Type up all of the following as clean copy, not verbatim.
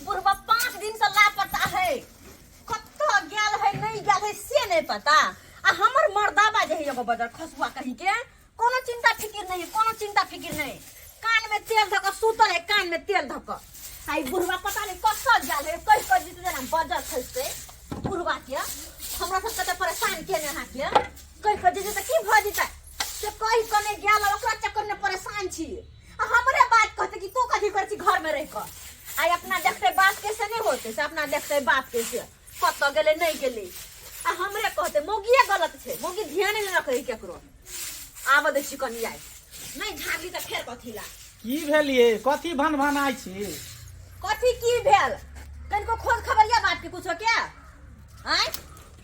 बुढ़वा 5 दिन से लापता है। कत्तो गेल है नहीं गेल है से नहीं पता। आ हमर मर्दा बाजे है एगो बजर खसुआ कहीं के कोनो चिंता फिकिर नहीं, कोनो चिंता फिकिर नहीं। कान में तेल धक सुतल है, कान में तेल धक। आई बुढ़वा पता नहीं कत्तो गेल है, कई कई दिन जना बजर खइसे बुढ़वा के हमरा सब कते परेशान केने हा के कई कई दिन से की भ जइता से कई कने गेल ओकरा चक्कर में परेशान छी। हमरे बात कहते कि तू कथी करती घर में रह कर। आई अपना देखते बात कैसे नहीं होते से अपना देखते बात कैसे कत गेले नहीं गेले। आ हमरे कहते मोगिए गलत छे, मोगी ध्यान नहीं रखे केकरो। आब दे चिकन आइ नहीं झागी त फेर कथीला की भेलिए कथी भन भन आइ छी। कथी की भेल कनको खोज खबरिया बात के कुछो के आइ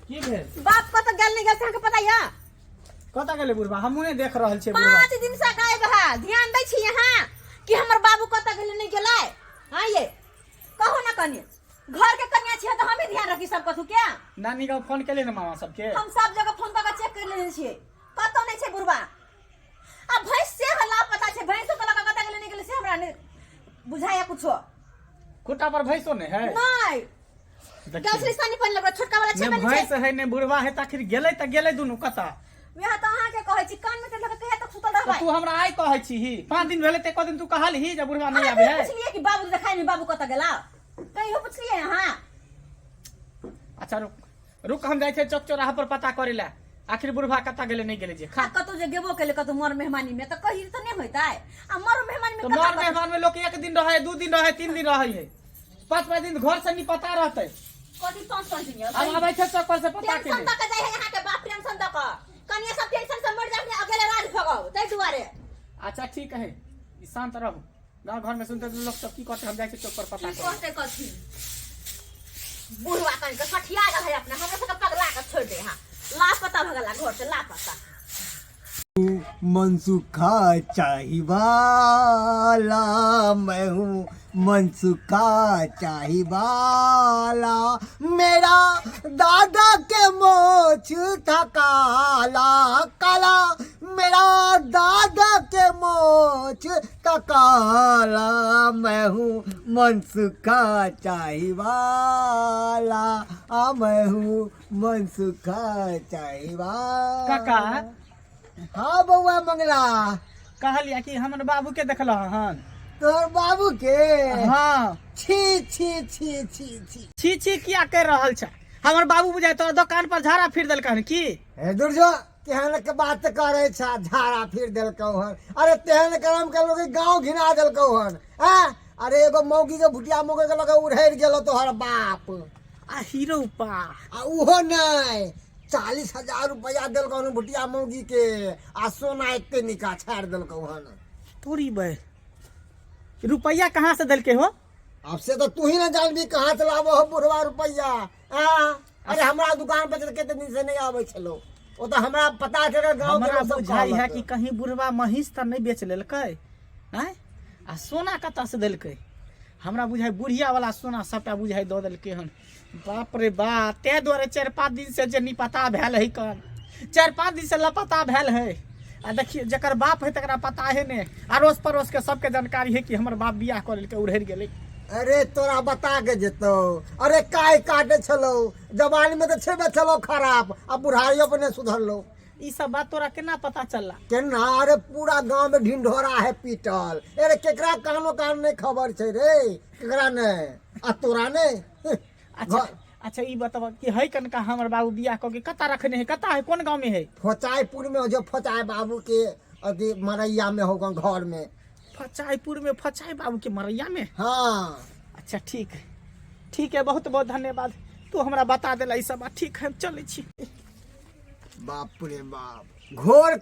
की भेल बाप कत गेल नहीं गेल के पता या कत गेले बुढ़वा हमहु ने देख रहल छे। बुढ़वा 5 दिन से गायब है, ध्यान दै छी यहां कि हमर बाबू कत गेल नहीं गेलै। हां ये कहो ना कन्या घर के कन्या छे त हमें ध्यान रखी सब कथु के। नानी का फोन केले न मामा सबके हम सब जगह फोन करके चेक कर लेने छिए कतो नहीं छे बुढ़वा। अब भैंस से हला पता छे भैंस को लगा कत गेल नहीं गेल से हमरा ने बुझाया कुछो। खुटा पर भैंसो ने है नहीं गसरी सानी पन लगा छोटका वाला छे ने भैंस है ने बुढ़वा है त आखिर गेलै त गेलै दुनु कता। यहां तो अहाँ के कहै छी कान में लगा कहे तक सुतल रहबै। तू हमरा आइ कहै छी ही 5 दिन भेले ते क दिन तू कहल ही जे बुढ़वा नहीं आबे है। पूछलिए कि बाबू देखाई नहीं बाबू कत गेला कहियो पूछलिए यहां। अच्छा रुक हम जाय छे चौक चौराहा पर पता करेला आखिर बुढ़वा कता गेले नहीं गेले जे खा कतो जे गेबो केले कतो मर मेहमानी में त कहि त नहीं होइताय। आ मर मेहमानी में तो मर मेहमान में लोग 1 दिन रहे 2 दिन रहे 3 दिन रहे है 5 दिन घर से नहीं पता रहते कथि 5 दिन अब आबै छे चौक पर से पता के टेंशन तक जाय है यहां के बाप टेंशन तक कनिया सब टेंशन से मर जाने अकेले राज भगाओ तै दुआरे। अच्छा ठीक है शांत रहो गांव घर में सुनते लोग सब की कहते हम जाय छे चौक पर पता की कहते कथि बुढ़वा कन के सठिया गल है अपना हमरा सब पगला के छोड़ दे। हां लापता भगला घर से लापता। मनसुखा चाहिवाला मैं हूँ मनसुखा चाहिवाला मेरा दादा के मोछ था काला काला मेरा दादा के मोछ था काला मैं हूँ मनसुखा चाहिवाला मैं हूँ मनसुखा चाहिवाला। काका हाँ बउआ मंगला कहलिया कि हमर बाबू के देखल हन तोर बाबू के हां छी छी छी छी छी छी छी किया कर रहल छ। हमर बाबू बुझाय तो दुकान पर झाड़ा फिर देल कहन की हे दुर्जो केहन के बात करे छ झाड़ा फिर देल कहन। अरे तेहन करम के लोग गांव घिना देल कहन। हां अरे एगो मौगी के भुटिया मौगी के लगे उड़ैर गेलो तोहर बाप आ हीरो पा आ उहो नहीं 40,000 रुपया दिल कहन भुटिया मौगी के आ सोना एते निका छाड़ दिल कहन। पूरी बे रुपया कहाँ से दिल के हो। अब से तो तू ही ना जानबी कहाँ से लाबो हो बुढ़वा रुपया। अरे हमरा दुकान पर कते दिन से नहीं आवे छलो ओ तो हमरा पता चल गांव के हमरा सब बुझाई है कि कहीं बुढ़वा महिष त नहीं बेच लेलकै हैं आ सोना कता से देलकै। हमरा बुझाई बुढ़िया वाला सोना सबटा बुझाई द देलकै हन। बाप रे बाप ते द्वारे 4-5 दिन से जे नहीं पता भेल है कन 4-5 दिन से लापता भेल है। आ देखिए जकर बाप है तकरा पता है ने अड़ोस पड़ोस के सबके जानकारी है कि हमर बाप बियाह कर लेलकै उड़हर गेलै। अरे तोरा बता के जेतो अरे काय काटे छलो जवानी में तो छेबे छलो खराब अब बुढ़ाइयो पर ने सुधरलो। ई सब बात तोरा केना पता चलला केना अरे पूरा गांव में ढिंढोरा है पीटल। अरे केकरा कानो कान नहीं खबर छे रे केकरा ने आ तोरा ने। अच्छा अच्छा ई बतावा कि है कनका हमर बाबू बियाह क के कता रखने है कता है कौन गांव में है। फचाईपुर में जो फचाई बाबू के अथी मरैया में होगा घर में फचाईपुर में फचाई बाबू के मरैया में। हाँ अच्छा ठीक है बहुत बहुत धन्यवाद तू हमरा बता देला ई सब बात। ठीक है चले छी। बाप रे बाप घोर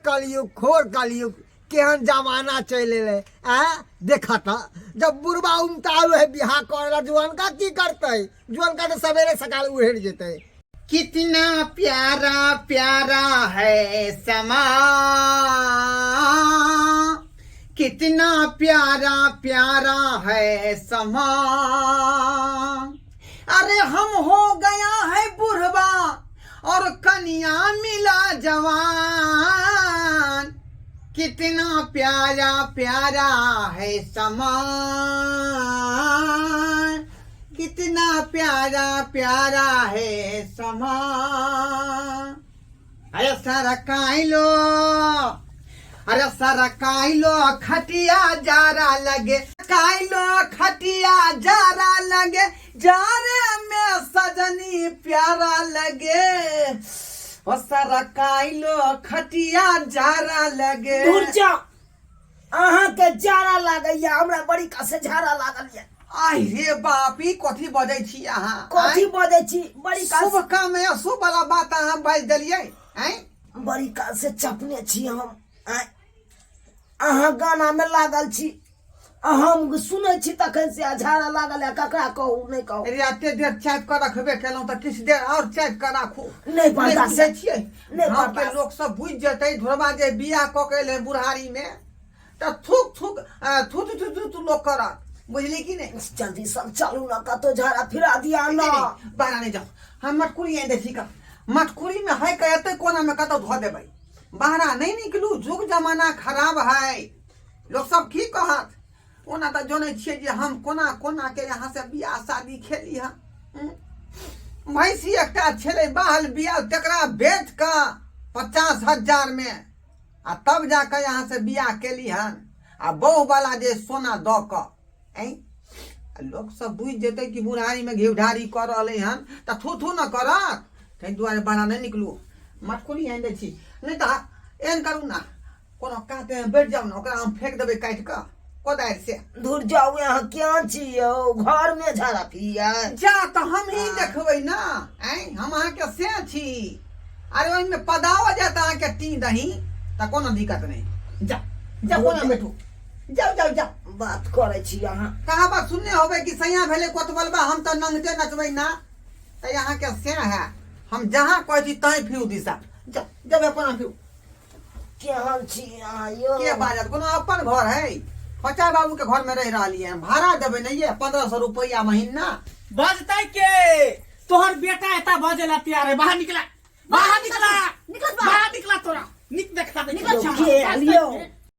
कलयुग केहन जमाना चले ले देखा था जब बुढ़वा उमताल है बिहार करेला जुआन का की करते जुआन का तो सवेरे सकाल उड़ेर जेते। कितना प्यारा प्यारा है समा कितना प्यारा प्यारा है समा अरे हम हो गया है बुढ़वा और कन्या मिला जवान कितना प्यारा प्यारा है समा कितना प्यारा प्यारा है समा। अरे सारा काइलो, अरे सारा काइलो खटिया जारा लगे, काइलो खटिया जारा लगे, जारे में सजनी प्यारा लगे। ओ सारा काइलो खटिया जारा लगे। दूर जाओ, अहाँ के जारा लागैया, हमरा बड़ी कासे झाड़ा लागल या। आई रे बापी कथी बजै छी अहाँ? कथी बजै छी? बड़ी कासे शुभ काम है, शुभ वाला बात अहाँ बाज देलियै। बड़ी कासे चपने छी हम। अहाँ गाना में लागल छी, हम सुनै छी तखन से झाड़ा लागल है। ककरा कहू नहीं कहू? अरे एते देर चाप कर रखबे केलहुं त किछ देर और चाप कर राखू। नहीं बर्दाश्त बुझै छियै, नहीं गाँव के बर्दाश्त। लोग सब बुझ जेतै धोरबा जे बियाह क के ले बुढ़ारी में त थूक थूक थू थू थू थू लोग करत, बुझली कि नहीं? जल्दी सब चलू ना, कतो झाड़ा फिरा दिया ना। बाहर नहीं जाओ, हम मटकुरी आई देखी का, मटकुरी में है कहते कोना में कतो धो देबै, बाहर नहीं निकलू। जुग जमाना खराब है, लोग सब की कहत। ओना त जनै छियै जे हम कोना कोना के यहाँ से बियाह शादी खेली है। भैंसी एकटा छेलै बाहल बियाह, तकरा बेच का 50,000 में आ तब जाकर यहाँ से बियाह केली हन। आ बहू वाला जे सोना द क लोग सब बुझ जेतै कि बुढ़ारी में घिउढारी कर रहले हन त थू थू न करत। तै दुआरे बाहर नहीं निकलू। मटकुरी आनि दै छी, नहीं त एहन करू ना, कोनो काटे में बैठ जाऊ ना, ओकरा हम फेंक देबै काट के कोदारि से। दूर जाओ, यहाँ क्या छी यौ? घर में झाड़ा फिरिया जा तो हम ही देखबै ना, हम अहाँ के से छी। अरे ओहि में पदाव जात अहाँ के टी दही त कोनो दिक्कत नहीं। जा जा कोना बैठू, जाओ जाओ जाओ। बात करे छी अहाँ। कहा बात सुनने होबे कि सैया भेले कोतबलबा, हम त नंगटे नचबै ना। त यहाँ के से है, हम जहाँ कहै छी तहीं फिरू दिशा। जा जब अपन फिरू। केहन छी अहाँ यो? के बाजत? कोनो अपन घर है? पचा बाबू के घर में रह रही है, भाड़ा देवे नहीं है 1500 रुपया महीना। बजतै के तोहर बेटा एता बजेला तैयार है। बाहर निकला, बाहर निकला, बाहर निकला, तोरा निक देखता दे। के आलियो?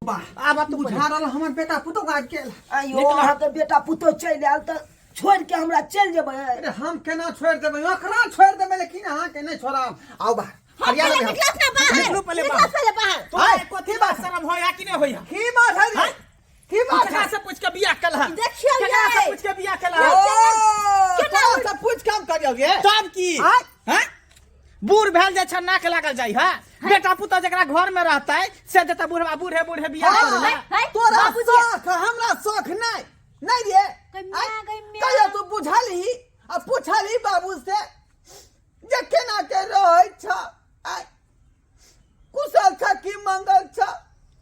आब तू बुझा रहल हमर बेटा पुतो गाड़ के। अयो अहाँ के बेटा पुतो चल आयल त छोड़ के हमरा चल जेबै? अरे हम केना छोड़ देबै? ओकरा छोड़ देबै, लेकिन अहाँ के नहीं छोड़ब। आओ बाहर, हरिया लगे। निकलू पहले बाहर। तोरा कथी बात शर्म होया कि नहीं होया? की बात है? की बात केकरा है? से पूछ के बियाह कलहा? देखियो केकरा ये। से पूछ के बियाह कलहा? केना सब पूछ काम करियोगे? तब की हैं? बूढ़ भेल जाय छ, नाक लागल जाय है। बेटा पुता जकरा घर में रहतै से देता बुढ़वा बूढ़े बूढ़े बियाह करेला। तोरा शौक, हमरा शौक नहीं नहीं रे। कहियो तू बुझलही आ पूछलही बाबू से जे केना के रहै छ, कुशल छ कि मंगल छ,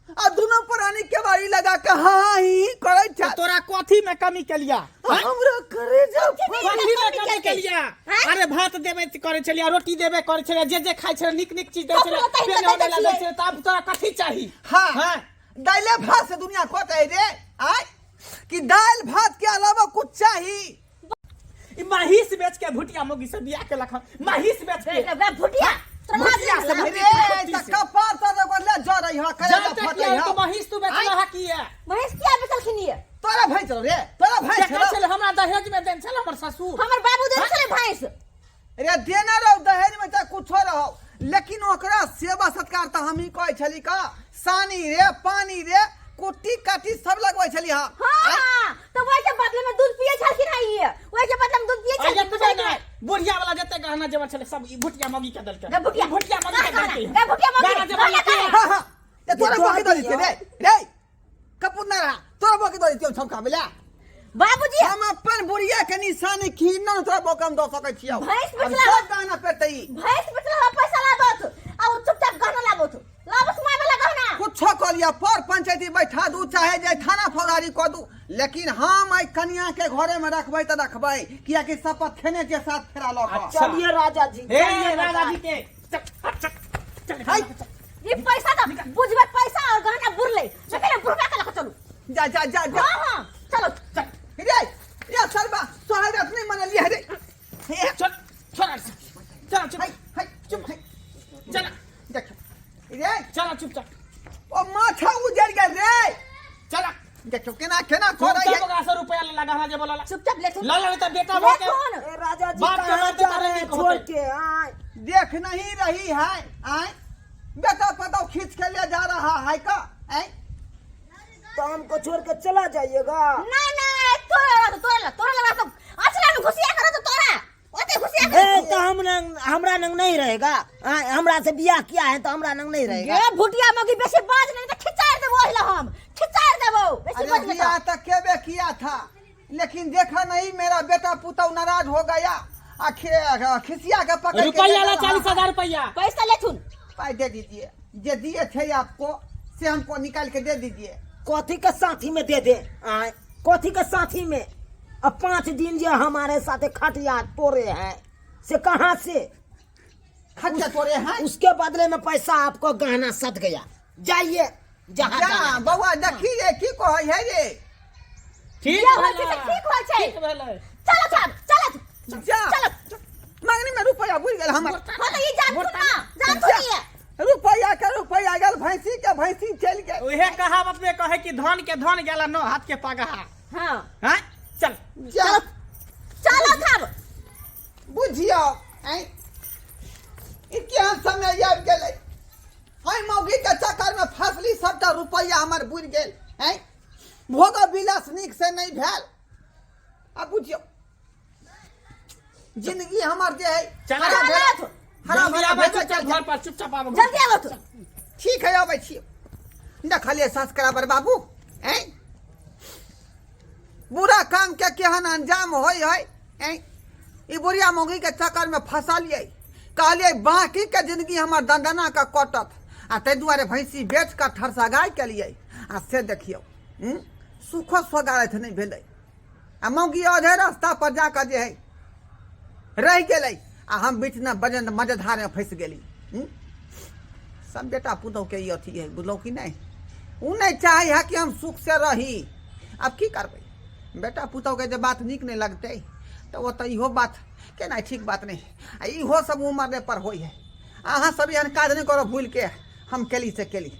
आ दुनो प्राणी के बारी लगा के हाँ ही करै छ। तोरा कथी में कमी केलिया? हमरा करे जा कथी में कमी केलिया? अरे भात देबे करे छलिया, रोटी देबे करे छलिया, जे खाइ छले निक निक चीज दे छले, पेन होने लगे छले, तब तोरा कथी चाही? हाँ दाइले भात से दुनिया कटै रे। कि दाल भात के अलावा कुछ चाहिए? ई महिष बेच के भुटिया मोगी से बियाह के लखन, महिष बेच के भुटिया भुटिया से रे त कपार त गोले ज रही ह, करे जब तक फटे ये ह। तो महिष तू बेचला है की है? भैंस किया बेचलखिन ये? तोरा भैंस रे, तोरा भैंस देखै छले हमरा दहेज में देन छले हमर ससुर। हमर बाबू दे छले भैंस। रे देना रहो दहेज में चाहे कुछो रहो, लेकिन ओकरा सेवा सत्कार त हम ही कहै छली का, सानी रे पानी रे कुट्टी काटी सब लगबै छली ह। हां तो वही के बदले में दूध पिए छलखिन है ये, वही के बदले में दूध पिए ये तो छलखिन। नहीं बुढ़िया वाला जते गहना जेवर छले सब ई भुटिया मोगी के दल के। रे भुटिया भुटिया मोगी के दल के। रे भुटिया मोगी। गहना जेवर के। हां हां ते तोरा बाकी दली के रे रे कपूर ना रहा, तोरा बाकी दली के छमका बेला। बाबूजी हम अपन बुढ़िया के निशानी खीरना तोरा बोकम द सकै छियौ। भैंस अब बेचला सब दाना पेटै। भैंस बेचला पैसा लाबत आ चुपचाप गहना लाबत। लाबत माय वाला गहना कुछो कर लिया, पर पंचायती बैठा दू चाहे जे थाना फौजदारी क दू, लेकिन हम आई कन्या के घरे में रखबै त रखबै, किया कि शपथ खेने के साथ फेरा ल क। चलिए राजा जी, हे राजा जी के हाय ये पैसा तो बुझबे, पैसा और गहना बुरले चले बुरबा के लख चलू। जा जा जा जा हां चलो चल। रे या सरबा सोहागत नहीं मनलिए रे। चल चल चल चुप हाय हाय चुप हाय चल देख रे चल चुपचाप ओ माथा उजड़ गया रे। चल देखो केना केना कौन करे। 100 रुपया लगा जे बोला चुपचाप ले सुन ला ला तो बेटा ले भाग के सुन ए राजा जी बाप के कहाँ बात जा करे रहे हैं नहीं छोड़ कहते। के आए देख नहीं रही है आए बेटा पता खींच के ले जा रहा है का आए तो हमको छोड़ के चला जाइएगा। नहीं नहीं तोरा लगा तो अचला में घुसिया करो तो तोरा ओते घुसिया ए करो तो हमरा नंग नहीं रहेगा। हमरा से बियाह किया है तो हमरा नंग नहीं रहेगा। ये भुटिया मगी बेसी बाज नहीं तो खिचार देबो हिला हम खिचार देबो बेसी अरे बाज बिया नहीं तक केबे किया था लेकिन देखा नहीं मेरा बेटा पुतौ नाराज हो गया खिसिया के पकड़ के रुपया ले ला जा रहा 40,000 रुपया पैसा ले सुन पाई दे दीजिए जे दिए थे आपको से हमको निकाल के दे दीजिए। कथी के साथी में दे दे आए कथी के साथी में। अब 5 दिन जो हमारे साथ खटिया तोड़े हैं से कहाँ से खच्चा तोड़े हैं उसके बदले में पैसा आपको गहना सद गया। जाइए जहाँ जा जाना है। बउआ देखिए की कहै है ये ठीक क्या है होय छै ठीक होय छै ठीक भेलै चलो चल जा चलो मांगनी में रुपया भूल गेल हमर हां तो ये जान सुन ना जान सुनिए रुपया के रुपया गेल भैंसी के भैंसी चल गेल। उहे कहावत में कहे कि धन के धन गेला नो हाथ के पगहा हां हैं चल जा चलो तब बुझियो हैं ई केहन समय आबि गेलै हाय मौगी के चक्कर में फसली सबटा रुपया हमर बुझ गेल हैं भोग विलास नीक से नहीं भेल। अब बुझियो जिंदगी हमर जे है चल हरा भरा तो हरा जल्दी भरा आबै भेल चल घर पर चुपचाप आबै जल्दी आओ तो ठीक है अबै छियै देखलिए संस्कार बाबू हैं बुरा काम के केहन अंजाम होय है हैं ई बुढ़िया मौगी के चक्कर में फंसलिए कहलिए बाकी के जिंदगी हमर दंदना का कटत आ ताहि दुआरे भैंसी बेच कर ठरसगाई के लिए आ से देखियो सुखो सोगारत नहीं भेलै आ मौगी आधे रास्ता पर जाकर जे है रह गेलै आ हम बीच में बजन मजेधार में फंस गेली। सब बेटा पुतौ के ई अथी है बुझलो कि नहीं उ नहीं चाहे है कि हम सुख से रही। अब की करबै बेटा पुतौ के जे बात नीक नहीं लगते तो वो तो इहो बात के नहीं ठीक बात नहीं आ इहो सब उमर पर होई है। अहाँ सब एहन काज नहीं करो भूल के हम केली से केली